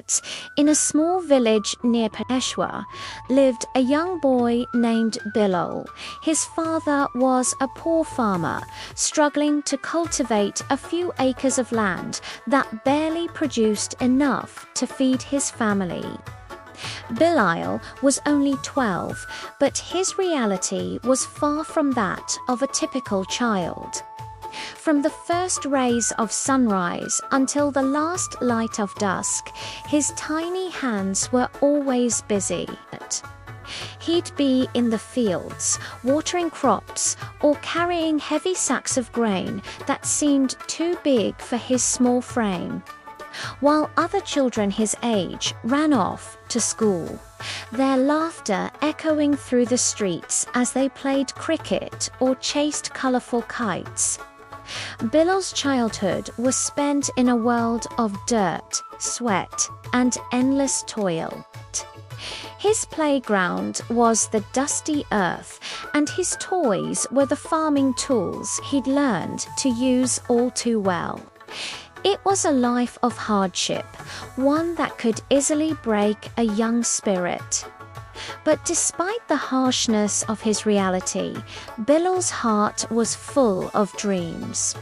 But in a small village near Peshawar lived a young boy named Bilal. His father was a poor farmer, struggling to cultivate a few acres of land that barely produced enough to feed his family. Bilal was only 12, but his reality was far from that of a typical child. From the first rays of sunrise until the last light of dusk, his tiny hands were always busy. He'd be in the fields, watering crops, or carrying heavy sacks of grain that seemed too big for his small frame, while other children his age ran off to school, their laughter echoing through the streets as they played cricket or chased colourful kites. Bilal's childhood was spent in a world of dirt, sweat, and endless toil. His playground was the dusty earth, and his toys were the farming tools he'd learned to use all too well. It was a life of hardship, one that could easily break a young spirit. But despite the harshness of his reality, Bilal's heart was full of dreams.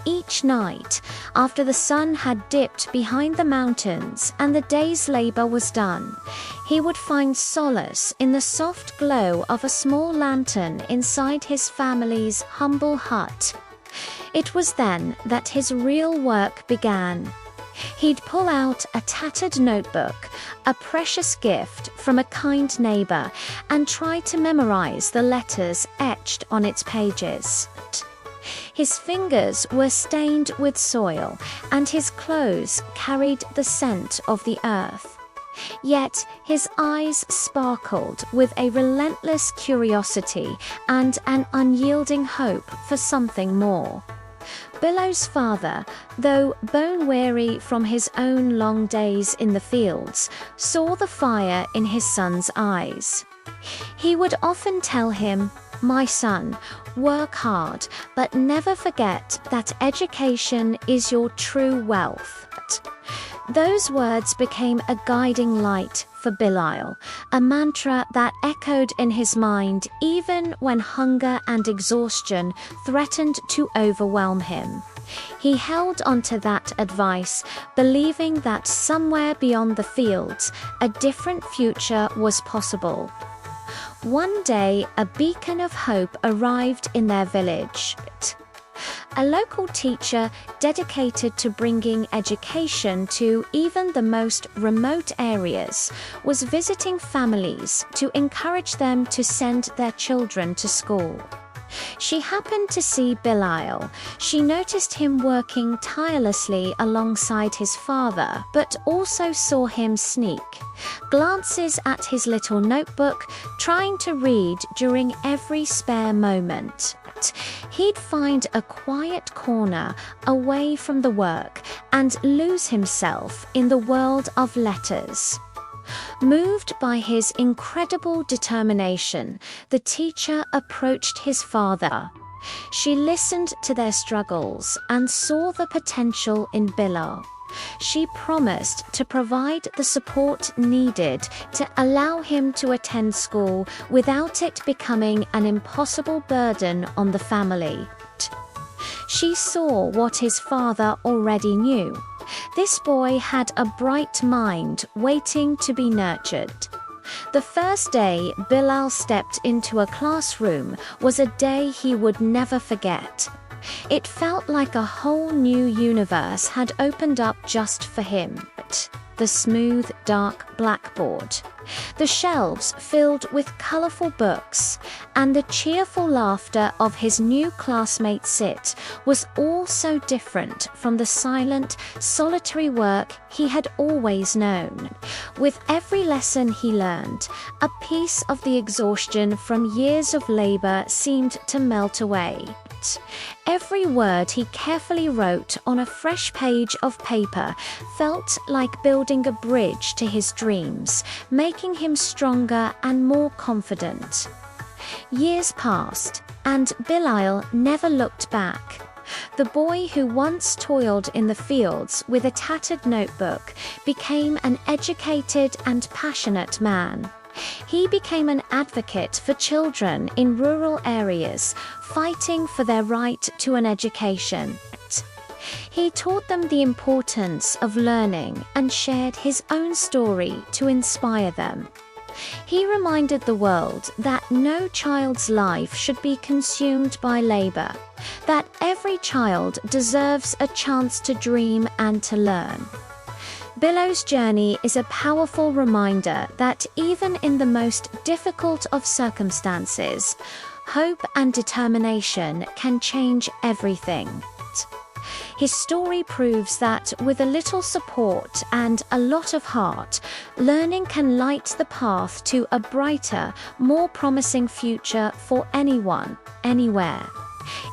Each night, after the sun had dipped behind the mountains and the day's labor was done, he would find solace in the soft glow of a small lantern inside his family's humble hut. It was then that his real work began. He'd pull out a tattered notebook, a precious gift from a kind neighbor, and try to memorize the letters etched on its pages. His fingers were stained with soil, and his clothes carried the scent of the earth. Yet his eyes sparkled with a relentless curiosity and an unyielding hope for something more. Bilal's father, though bone-weary from his own long days in the fields, saw the fire in his son's eyes. He would often tell him, "My son, work hard, but never forget that education is your true wealth." Those words became a guiding light for Bilal, a mantra that echoed in his mind even when hunger and exhaustion threatened to overwhelm him. He held onto that advice, believing that somewhere beyond the fields, a different future was possible. One day, a beacon of hope arrived in their village. A local teacher dedicated to bringing education to even the most remote areas was visiting families to encourage them to send their children to school. She happened to see Bilal. She noticed him working tirelessly alongside his father, but also saw him sneak glances at his little notebook, trying to read during every spare moment. He'd find a quiet corner away from the work and lose himself in the world of letters. Moved by his incredible determination, the teacher approached his father. She listened to their struggles and saw the potential in Bilal. She promised to provide the support needed to allow him to attend school without it becoming an impossible burden on the family. She saw what his father already knew. This boy had a bright mind waiting to be nurtured. The first day Bilal stepped into a classroom was a day he would never forget. It felt like a whole new universe had opened up just for him. The smooth, dark blackboard, the shelves filled with colorful books, and the cheerful laughter of his new classmates sit was all so different from the silent, solitary work he had always known. With every lesson he learned, a piece of the exhaustion from years of labor seemed to melt away. Every word he carefully wrote on a fresh page of paper felt like building a bridge to his dreams, making him stronger and more confident. Years passed, and Bilal never looked back. The boy who once toiled in the fields with a tattered notebook became an educated and passionate man. He became an advocate for children in rural areas, fighting for their right to an education. He taught them the importance of learning and shared his own story to inspire them. He reminded the world that no child's life should be consumed by labor, that every child deserves a chance to dream and to learn. Billow's journey is a powerful reminder that even in the most difficult of circumstances, hope and determination can change everything. His story proves that with a little support and a lot of heart, learning can light the path to a brighter, more promising future for anyone, anywhere.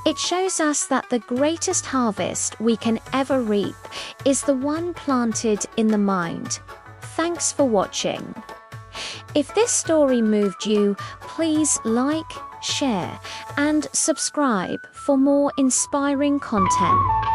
It shows us that the greatest harvest we can ever reap is the one planted in the mind. Thanks for watching. If this story moved you, please like, share, and subscribe for more inspiring content.